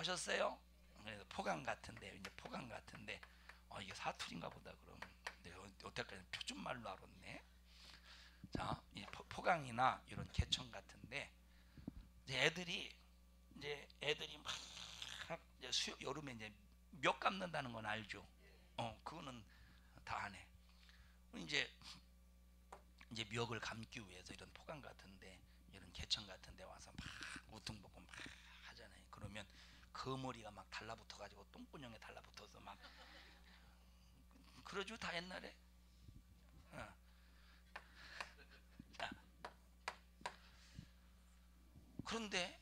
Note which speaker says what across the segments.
Speaker 1: 아셨어요? 그래서 포강 같은데, 이제 포강 같은데, 이게 사투리인가 보다. 그럼 내가 여태까지 표준말로 알았네. 자, 이 포강이나 이런 개천 같은데, 이제 애들이 막 이제 여름에 이제 멱 감는다는 건 알죠? 그거는 다 안 해. 이제 멱을 감기 위해서 이런 포강 같은데, 이런 개천 같은데 와서 막 우퉁복고 막 하잖아요. 그러면 거머리가 막 달라붙어가지고 똥구녕에 달라붙어서 막 그러죠, 다 옛날에. 어. 자, 그런데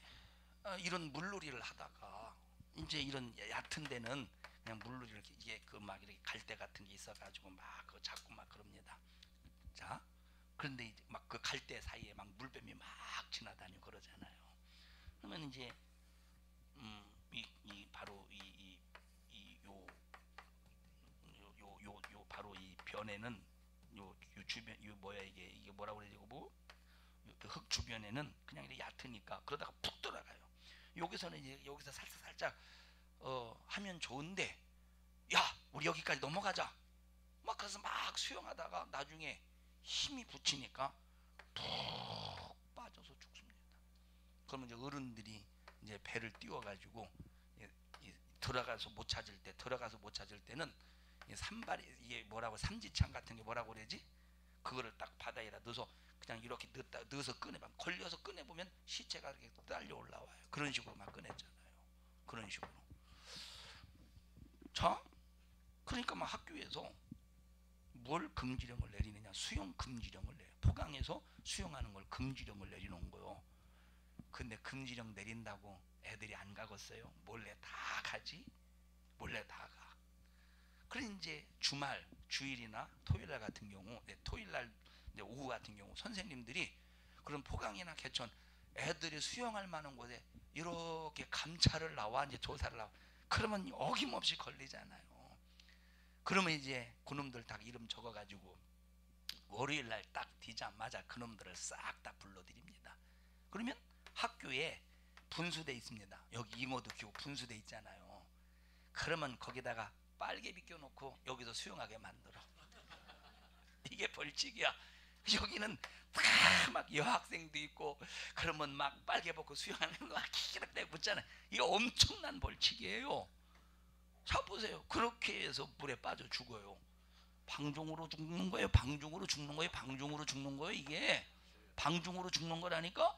Speaker 1: 이런 물놀이를 하다가 이제 이런 얕은 데는 그냥 물놀이를 이게 그 막 이렇게 갈대 같은 게 있어가지고 막 그거 잡고 막 그럽니다. 자, 그런데 막 그 갈대 사이에 막 물뱀이 막 지나다니고 그러잖아요. 그러면 이제 이 바로 요 바로 이 변에는 요 주변 요 뭐야 이게 뭐라고 그러지? 뭐 흙 주변에는 그냥 이렇게 얕으니까 그러다가 푹 들어가요. 여기서는 이제 여기서 살짝 하면 좋은데, 야 우리 여기까지 넘어가자 막 그래서 막 수영하다가 나중에 힘이 붙이니까 푹 빠져서 죽습니다. 그러면 이제 어른들이 이제 배를 띄워가지고 들어가서 못 찾을 때는 산발이 이게 뭐라고 삼지창 같은 게 뭐라고 그러지? 그거를 딱 바다에다 넣어서 그냥 이렇게 넣어서 꺼내봐. 걸려서 꺼내보면 시체가 이렇게 딸려 올라와요. 그런 식으로 막 꺼냈잖아요. 그런 식으로. 자, 그러니까 막 학교에서 뭘 금지령을 내리느냐? 수영 금지령을 내요. 포강에서 수영하는 걸 금지령을 내리는 거요. 근데 금지령 내린다고 애들이 안 가겠어요? 몰래 다 가지? 몰래 다 가. 그래 이제 주일이나 토요일날 같은 경우, 토요일날 오후 같은 경우 선생님들이 그런 포강이나 개천 애들이 수영할 만한 곳에 이렇게 감찰을 나와 이제 조사를 나와. 그러면 어김없이 걸리잖아요. 그러면 이제 그놈들 다 이름 적어가지고 월요일날 딱 뒤자마자 그놈들을 싹 다 불러드립니다. 그러면 학교에 분수대 있습니다. 여기 잉어도 키우고 분수대 있잖아요. 그러면 거기다가 빨개 비껴놓고 여기서 수영하게 만들어. 이게 벌칙이야. 여기는 막 여학생도 있고 그러면 막 빨개 벗고 수영하는 거 막 기렇게 붙잖아요. 이게 엄청난 벌칙이에요. 자 보세요. 그렇게 해서 물에 빠져 죽어요. 방종으로 죽는 거예요. 방종으로 죽는 거예요. 방종으로 죽는 거예요. 이게 방종으로 죽는 거라니까.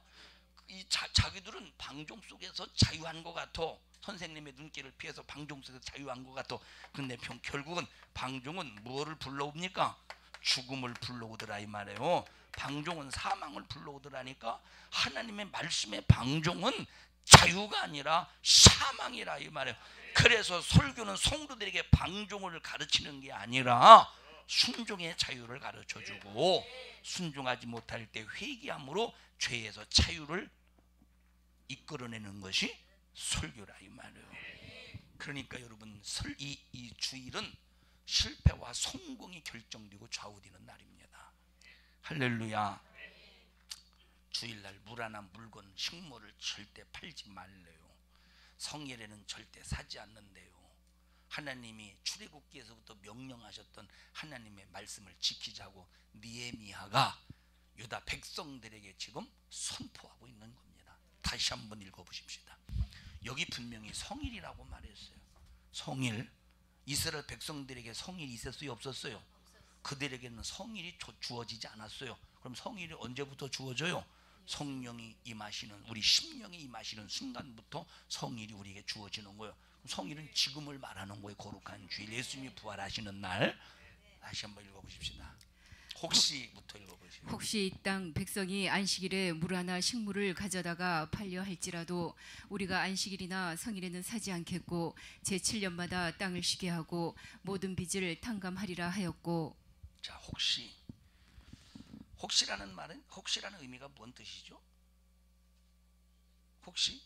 Speaker 1: 자기들은 방종 속에서 자유한 것 같아. 선생님의 눈길을 피해서 방종 속에서 자유한 것 같아. 근데 결국은 방종은 무엇을 불러옵니까? 죽음을 불러오더라 이 말이에요. 방종은 사망을 불러오더라니까. 하나님의 말씀의 방종은 자유가 아니라 사망이라 이 말이에요. 그래서 설교는 성도들에게 방종을 가르치는 게 아니라 순종의 자유를 가르쳐주고, 순종하지 못할 때 회개함으로 죄에서 자유를 이끌어내는 것이 설교라 이 말이에요. 그러니까 여러분 이 주일은 실패와 성공이 결정되고 좌우되는 날입니다. 할렐루야. 주일날 물 하나 물건 식물을 절대 팔지 말래요. 성일에는 절대 사지 않는데요. 하나님이 출애굽기에서부터 명령하셨던 하나님의 말씀을 지키자고 느헤미야가 유다 백성들에게 지금 선포하고 있는 겁니다. 다시 한번 읽어보십시다. 여기 분명히 성일이라고 말했어요. 성일. 이스라엘 백성들에게 성일이 있었어요? 없었어요? 그들에게는 성일이 주어지지 않았어요. 그럼 성일이 언제부터 주어져요? 성령이 임하시는, 우리 심령이 임하시는 순간부터 성일이 우리에게 주어지는 거예요. 성일은 지금을 말하는 거예요. 거룩한 주일, 예수님이 부활하시는 날. 다시 한번 읽어보십시다. 혹시부터 읽어보시죠.
Speaker 2: 혹시 이 땅 백성이 안식일에 물 하나 식물을 가져다가 팔려 할지라도 우리가 안식일이나 성일에는 사지 않겠고 제7년마다 땅을 쉬게 하고 모든 빚을 탕감하리라 하였고.
Speaker 1: 자, 혹시라는 말은, 혹시라는 의미가 뭔 뜻이죠? 혹시?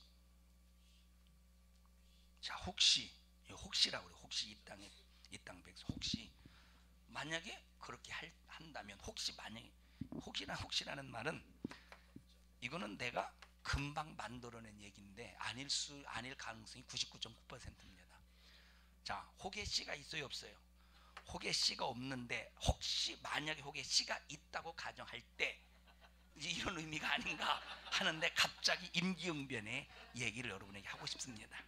Speaker 1: 자, 혹시라고 그래요. 혹시 이 땅 백성 혹시 만약에 그렇게 한다면, 혹시 만약에 혹시라는 말은, 이거는 내가 금방 만들어낸 얘기인데 아닐 가능성이 99.9%입니다. 자, 혹의 씨가 있어요, 없어요? 혹의 씨가 없는데 혹시 만약에 혹의 씨가 있다고 가정할 때 이런 의미가 아닌가 하는데 갑자기 임기응변의 얘기를 여러분에게 하고 싶습니다.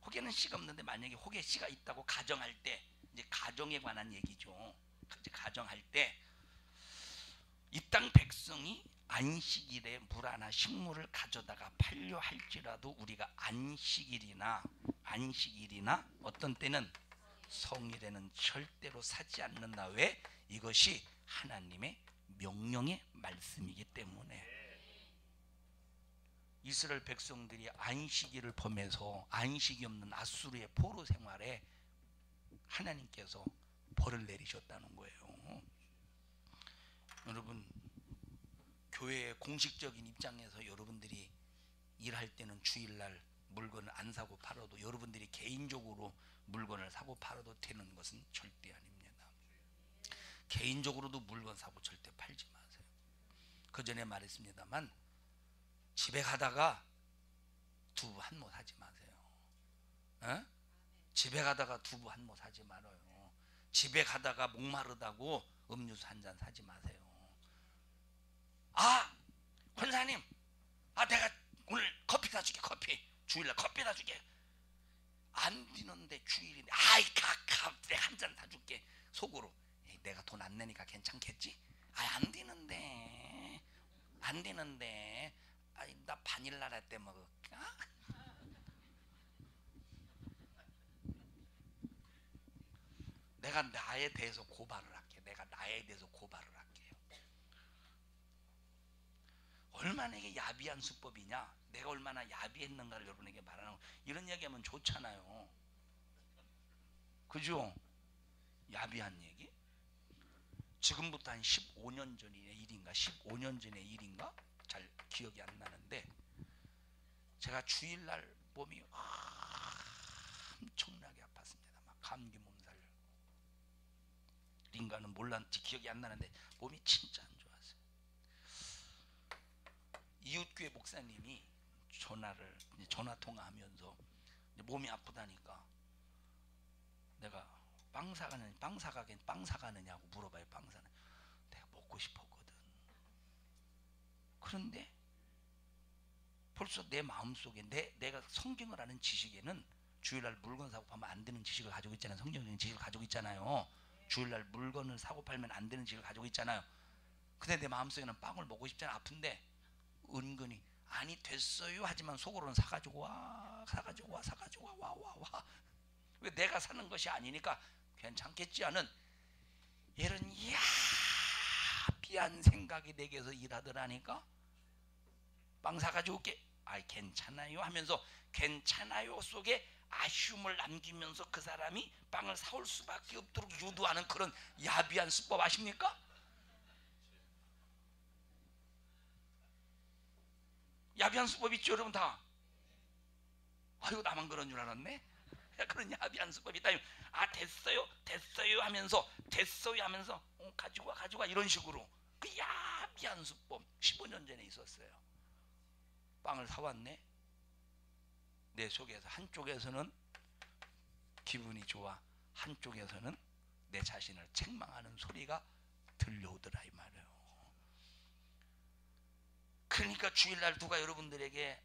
Speaker 1: 혹에는 씨가 없는데 만약에 혹의 씨가 있다고 가정할 때, 이제 가정에 관한 얘기죠. 이제 가정할 때 이 땅 백성이 안식일에 물 하나 식물을 가져다가 팔려 할지라도 우리가 안식일이나 어떤 때는 성일에는 절대로 사지 않는다. 왜? 이것이 하나님의 명령의 말씀이기 때문에. 이스라엘 백성들이 안식일을 범해서 안식이 없는 아수르의 포로 생활에 하나님께서 벌을 내리셨다는 거예요. 여러분, 교회의 공식적인 입장에서 여러분들이 일할 때는 주일날 물건을 안 사고 팔아도, 여러분들이 개인적으로 물건을 사고 팔아도 되는 것은 절대 아닙니다. 개인적으로도 물건 사고 절대 팔지 마세요. 그 전에 말했습니다만 집에 가다가 두부 한 모 사지 마세요. 에? 집에 가다가 두부 한 모 사지 말아요. 집에 가다가 목마르다고 음료수 한 잔 사지 마세요. 아, 권사님, 내가 오늘 커피 사줄게. 커피 주일날 커피 사줄게. 안 되는데 주일인데 내가 한 잔 사줄게. 속으로 내가 돈 안 내니까 괜찮겠지? 안 되는데 나 바닐라 라떼 먹을까? 내가 나에 대해서 고발을 할게. 할게요. 얼마나 이게 야비한 수법이냐, 내가 얼마나 야비했는가를 여러분에게 말하는 거. 이런 얘기하면 좋잖아요. 그죠? 야비한 얘기. 지금부터 한 15년 전의 일인가 잘 기억이 안 나는데, 제가 주일날 몸이 엄청나게 아팠습니다. 막 감기 몸살. 인가는 몰랐지, 기억이 안 나는데 몸이 진짜 안 좋았어요. 이웃교회 목사님이 전화 통화하면서 몸이 아프다니까 내가 빵 사가느냐고 물어봐요. 빵 사는. 내가 먹고 싶었거든. 그런데 벌써 내 마음속에 내가 성경을 아는 지식에는 주일날 물건 사고 팔면 안 되는 지식을 가지고 있잖아요. 성경적인 지식을 가지고 있잖아요. 주일날 물건을 사고 팔면 안 되는 지식을 가지고 있잖아요. 근데 내 마음속에는 빵을 먹고 싶잖아. 아픈데 은근히 아니 됐어요 하지만 속으로는 사가지고 와. 왜? 내가 사는 것이 아니니까 괜찮겠지 하는 이런 야비한 생각이 내게서 일하더라니까. 빵 사가지고 올게. 괜찮아요 하면서 괜찮아요 속에 아쉬움을 남기면서 그 사람이 빵을 사올 수밖에 없도록 유도하는 그런 야비한 수법 아십니까? 야비한 수법 있죠 여러분 다. 아이고 나만 그런 줄 알았네. 그런 야비한 수법이 있다. 됐어요 하면서 가지고 와 이런 식으로 그 야비한 수법 15년 전에 있었어요. 빵을 사왔네. 내 속에서 한쪽에서는 기분이 좋아, 한쪽에서는 내 자신을 책망하는 소리가 들려오더라 이 말이에요. 그러니까 주일날 누가 여러분들에게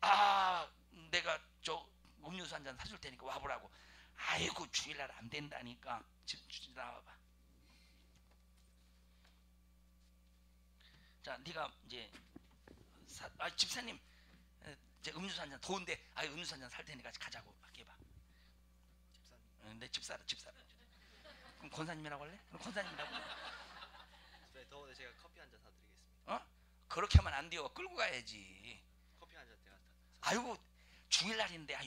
Speaker 1: 내가 저 음료수 한 잔 사줄 테니까 와보라고. 아이고 주일날 안 된다니까. 지금 나와봐. 자, 네가 이제 집사님 이제 음료수 한 잔 더운데 음료수 한 잔 살 테니까 가자고. 해봐. 내 집사라. 그럼 권사님이라고 할래? 그럼 권사님이라고.
Speaker 3: 집사님 더운데 제가 커피 한 잔 사드리겠습니다.
Speaker 1: 그렇게 하면 안 돼요. 끌고 가야지.
Speaker 3: 커피 한 잔 제가
Speaker 1: 아이고 주일날인데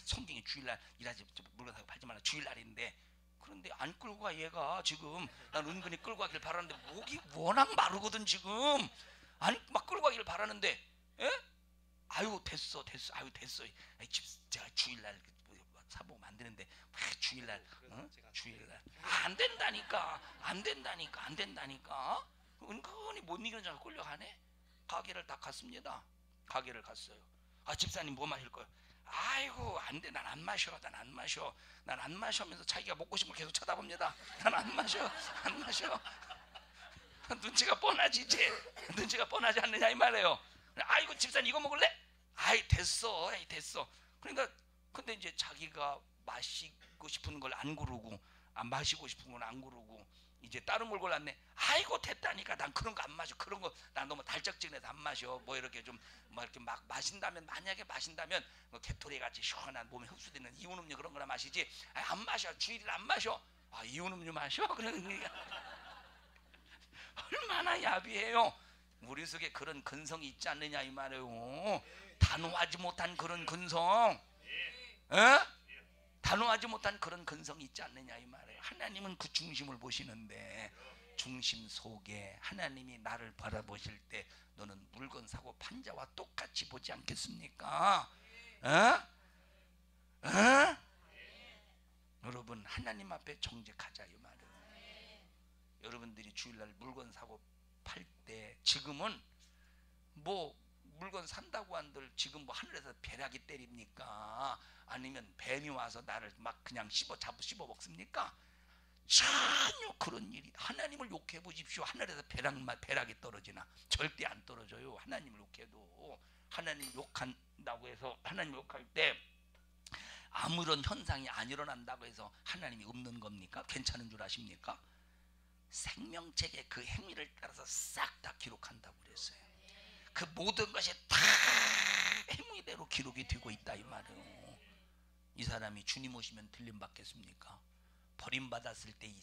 Speaker 1: 성경에 주일날 일하지 물건 사고 팔지 말라 주일날인데. 그런데 안 끌고 가 얘가. 지금 난 은근히 끌고 가길 바라는데 목이 워낙 마르거든 지금. 아니 막 끌고 가길 바라는데 아유 됐어. 제가 주일날 사보면 안 되는데 주일날 주일날 안 된다니까. 은근히 못 이기는 자가 끌려가네. 가게를 딱 갔습니다. 가게를 갔어요. 아, 집사님 뭐 마실 거예요? 아이고, 안 돼. 난 안 마셔. 난 안 마셔. 난 안 마셔 하면서 자기가 먹고 싶은 걸 계속 쳐다봅니다. 난 안 마셔. 안 마셔. 눈치가 뻔하지 이제. 눈치가 뻔하지 않느냐 이 말이에요. 아이고, 집사님 이거 먹을래? 아이, 됐어. 에이, 됐어. 그러니까 근데 이제 자기가 마시고 싶은 걸 안 고르고, 안 마시고 싶은 걸 안 고르고 이제 다른 걸 골랐네. 아이고, 됐다니까. 난 그런 거 안 마셔. 그런 거 난 너무 달짝지근해서 안 마셔. 뭐 이렇게 좀 뭐 이렇게 막 마신다면, 만약에 마신다면 뭐 개토리 같이 시원한 몸에 흡수되는 이온 음료 그런 거나 마시지. 아, 안 마셔. 주일을 안 마셔. 아, 이온 음료 마셔? 그러니까 얼마나 야비해요. 우리 속에 그런 근성이 있지 않느냐 이 말이에요. 단호하지 못한 그런 근성, 단호하지 못한 그런 근성이 있지 않느냐 이 말이에요. 하나님은 그 중심을 보시는데, 중심 속에 하나님이 나를 바라보실 때 너는 물건 사고 판자와 똑같이 보지 않겠습니까? 여러분, 하나님 앞에 정직하자 이 말이에요. 여러분들이 주일날 물건 사고 팔 때, 지금은 뭐 물건 산다고 한들 지금 뭐 하늘에서 벼락이 때립니까? 아니면 뱀이 와서 나를 막 그냥 씹어 먹습니까? 전혀 그런 일이. 하나님을 욕해 보십시오. 하늘에서 벼락이 떨어지나? 절대 안 떨어져요. 하나님을 욕해도. 하나님 욕한다고 해서, 하나님 욕할 때 아무런 현상이 안 일어난다고 해서 하나님이 없는 겁니까? 괜찮은 줄 아십니까? 생명책의 그 행위를 따라서 싹 다 기록한다고 그랬어요. 그 모든 것이 다 행위대로 기록이 되고 있다 이 말이에요. 이 사람이 주님 오시면 들림 받겠습니까? 버림받았을 때 이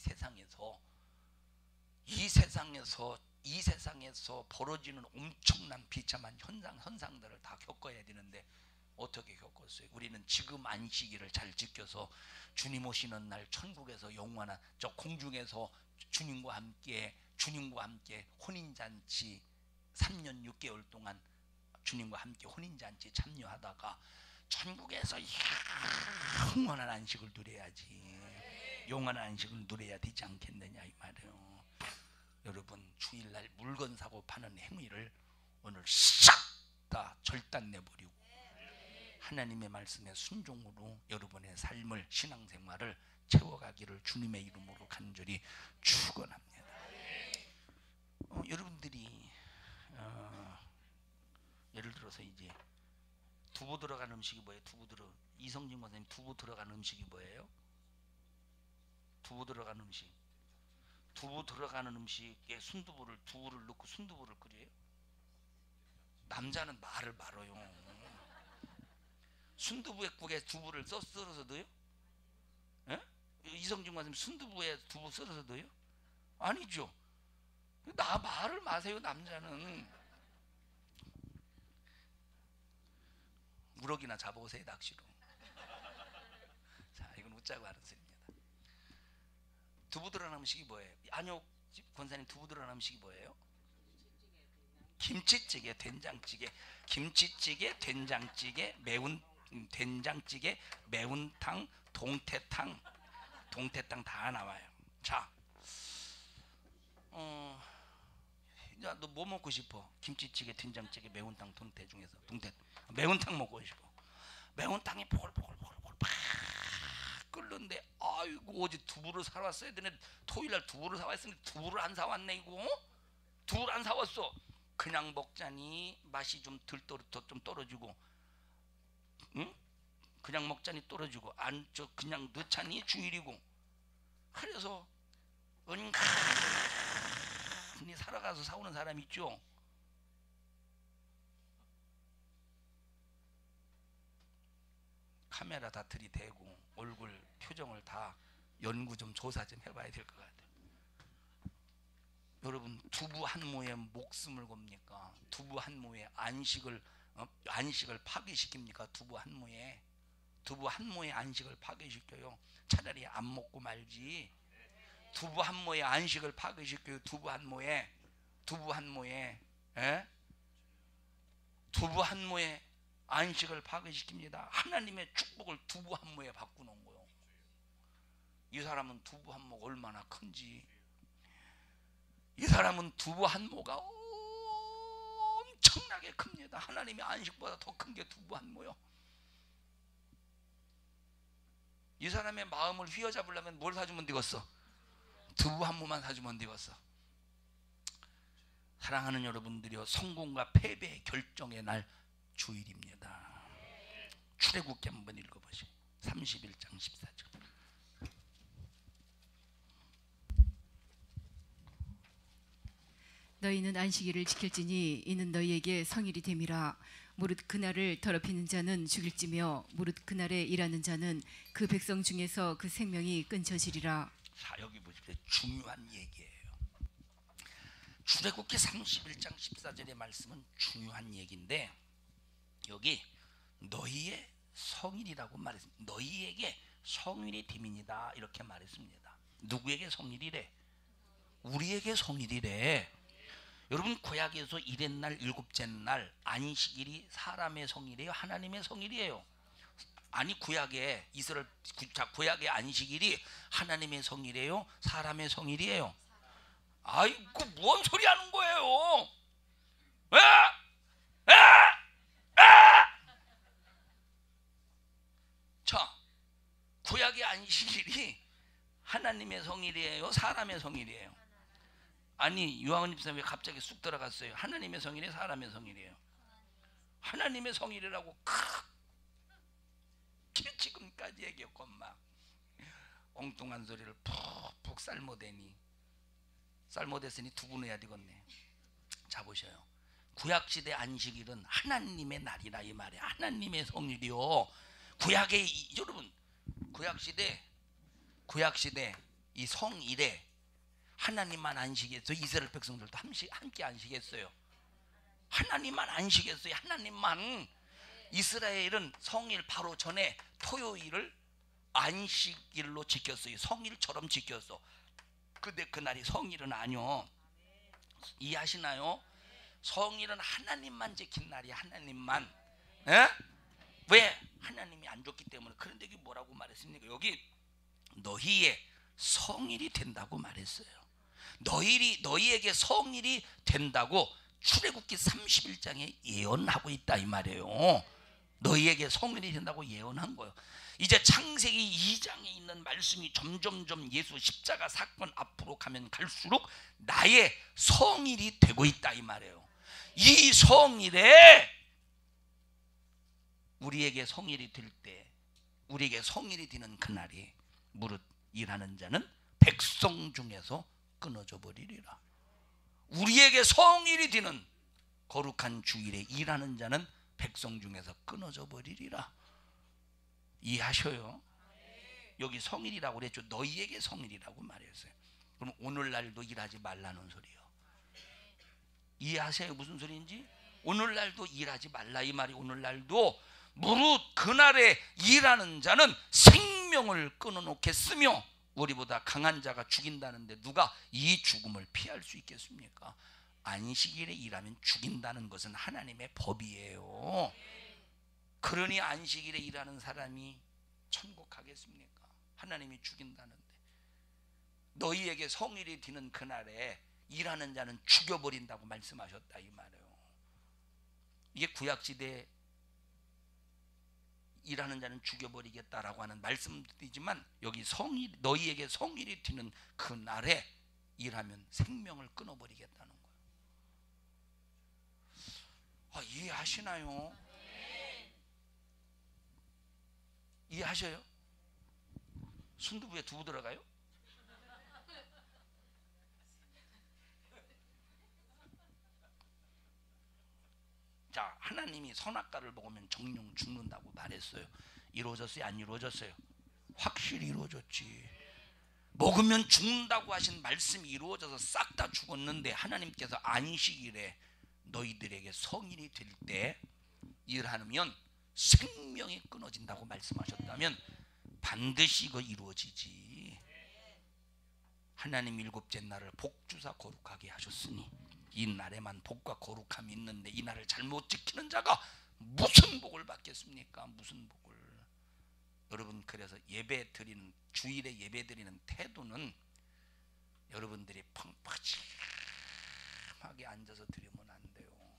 Speaker 1: 세상에서 벌어지는 엄청난 비참한 현상들을 다 겪어야 되는데 어떻게 겪었어요? 우리는 지금 안식일을 잘 지켜서 주님 오시는 날 천국에서 영원한 저 공중에서 주님과 함께 혼인잔치 3년 6개월 동안 주님과 함께 혼인잔치 참여하다가 천국에서 영원한 안식을 누려야지. 영원한 안식을 누려야 되지 않겠느냐 이 말이에요. 여러분, 주일날 물건 사고 파는 행위를 오늘 싹 다 절단내버리고 하나님의 말씀에 순종으로 여러분의 삶을, 신앙생활을 채워가기를 주님의 이름으로 간절히 축원합니다. 여러분들이 예를 들어서 이제 두부 들어간 음식이 뭐예요? 이성진 권사님, 두부 들어간 음식이 뭐예요? 두부 들어간 음식. 두부 들어가는 음식에 두부를 넣고 순두부를 끓여요? 남자는 말을 말아요. 순두부의 국에 두부를 썰어서 넣어요? 이성진 권사님, 순두부에 두부 썰어서 넣어요? 아니죠. 말을 마세요. 남자는 우럭이나 잡아오세요, 낚시로. 자, 이건 웃자고 하는 소리입니다. 두부 들어간 음식이 뭐예요? 안효 권사님, 두부 들어간 음식이 뭐예요? 김치찌개, 된장찌개, 된장찌개, 매운탕, 동태탕 다 나와요. 자, 야, 너 뭐 먹고 싶어? 김치찌개, 된장찌개, 매운탕, 동태 중에서 매운탕 먹고 싶어. 매운탕이 보글보글 팍 끓는데, 아이고, 어제 두부를 사왔어야 되네. 토요일날 두부를 사왔으니 두부를 안 사왔네. 이거 두부를 안 사왔어. 그냥 먹자니 맛이 좀 떨어지고, 그냥 먹자니 떨어지고, 그냥 넣자니 주일이고. 그래서 은근히 살아가서 사오는 사람 있죠. 카메라 다 들이대고 얼굴 표정을 다 연구 좀 조사 좀 해봐야 될 것 같아요. 여러분, 두부 한 모에 목숨을 겁니까? 두부 한 모에 안식을 파괴시킵니까? 두부 한 모에 안식을 파괴시켜요. 차라리 안 먹고 말지. 두부 한 모에 안식을 파괴시켜요. 두부 한 모에 안식을 파괴시킵니다. 하나님의 축복을 두부 한 모에 바꾸는 거예요. 이 사람은 두부 한 모가 얼마나 큰지. 이 사람은 두부 한 모가 엄청나게 무지하게 큽니다. 하나님의 안식보다 더 큰 게 두부 한 모요. 이 사람의 마음을 휘어잡으려면 뭘 사주면 되겠어? 두부 한 모만 사주면 되겠어. 사랑하는 여러분들이요, 성공과 패배의 결정의 날 주일입니다. 출애굽기 한번 읽어보시오. 31장 14절.
Speaker 2: 너희는 안식일을 지킬지니 이는 너희에게 성일이 됨이라. 무릇 그날을 더럽히는 자는 죽일지며 무릇 그날에 일하는 자는 그 백성 중에서 그 생명이 끊쳐지리라.
Speaker 1: 자, 여기 보십시오. 중요한 얘기예요. 출애굽기 31장 14절의 말씀은 중요한 얘기인데, 여기 너희의 성일이라고 말했습니다. 너희에게 성일이 됨이니라 이렇게 말했습니다. 누구에게 성일이래? 우리에게 성일이래. 여러분, 구약에서 일의 날, 일곱째 날, 안식일이 사람의 성일이에요, 하나님의 성일이에요? 아니, 구약의 구약의 안식일이 하나님의 성일이에요, 사람의 성일이에요? 아이고, 뭔 소리 하는 거예요? 자, 구약의 안식일이 하나님의 성일이에요, 사람의 성일이에요? 아니, 유황은 집사님 왜 갑자기 쑥 들어갔어요? 하나님의 성일이에요, 사람의 성일이에요? 하나님의 성일이라고 그렇게 지금까지 얘기했고 막 엉뚱한 소리를 푹푹 삶아대니 두부 넣어야 되겠네. 자, 보셔요. 구약시대 안식일은 하나님의 날이라 이 말이에요. 하나님의 성일이요. 여러분, 구약시대 이 성일에 하나님만 안식했어요? 이스라엘 백성들도 함께 안식했어요? 하나님만 안식했어요. 하나님만. 이스라엘은 성일 바로 전에 토요일을 안식일로 지켰어요. 성일처럼 지켰어. 근데 그날이 성일은 아니요. 이해하시나요? 성일은 하나님만 지킨 날이야. 하나님만. 에? 왜? 하나님이 안 줬기 때문에. 그런데 이게 뭐라고 말했습니까? 여기 너희의 성일이 된다고 말했어요. 너희에게 성일이 된다고 출애굽기 31장에 예언하고 있다 이 말이에요. 너희에게 성일이 된다고 예언한 거예요. 이제 창세기 2장에 있는 말씀이 점점점 예수 십자가 사건 앞으로 가면 갈수록 나의 성일이 되고 있다 이 말이에요. 이 성일에 우리에게 성일이 될 때, 우리에게 성일이 되는 그날이 무릇 일하는 자는 백성 중에서 끊어져 버리리라. 우리에게 성일이 되는 거룩한 주일에 일하는 자는 백성 중에서 끊어져 버리리라. 이해하셔요? 여기 성일이라고 그랬죠. 너희에게 성일이라고 말했어요. 그럼 오늘날도 일하지 말라는 소리예요. 이해하세요? 무슨 소리인지? 오늘날도 일하지 말라 이 말이. 오늘날도 무릇 그날에 일하는 자는 생명을 끊어놓겠으며 우리보다 강한 자가 죽인다는데 누가 이 죽음을 피할 수 있겠습니까? 안식일에 일하면 죽인다는 것은 하나님의 법이에요. 그러니 안식일에 일하는 사람이 천국 가겠습니까? 하나님이 죽인다는데. 너희에게 성일이 되는 그날에 일하는 자는 죽여버린다고 말씀하셨다 이 말이에요. 이게 구약시대 일하는 자는 죽여버리겠다라고 하는 말씀이지만 여기 너희에게 성일이 되는 그날에 일하면 생명을 끊어버리겠다는 거예요. 이해하시나요? 이해하셔요? 순두부에 두부 들어가요? 자, 하나님이 선악과를 먹으면 정령 죽는다고 말했어요. 이루어졌어요? 안 이루어졌어요? 확실히 이루어졌지. 먹으면 죽는다고 하신 말씀이 이루어져서 싹 다 죽었는데 하나님께서 안식일에 너희들에게 성일이 될 때 일하면 생명이 끊어진다고 말씀하셨다면 반드시 이거 이루어지지. 하나님 일곱째 날을 복주사 거룩하게 하셨으니 이 날에만 복과 거룩함이 있는데 이 날을 잘못 지키는 자가 무슨 복을 받겠습니까? 무슨 복을. 여러분, 그래서 예배 드리는, 주일에 예배 드리는 태도는 여러분들이 펑퍼짐하게 앉아서 드리면 안 돼요.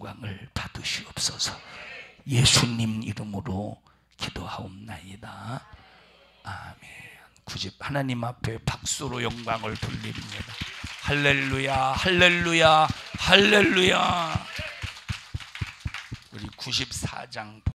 Speaker 1: 영광을 받으시옵소서. 예수님 이름으로 기도하옵나이다. 아멘. 하나님 앞에 박수로 영광을 돌립니다. 할렐루야, 할렐루야, 할렐루야. 우리 94장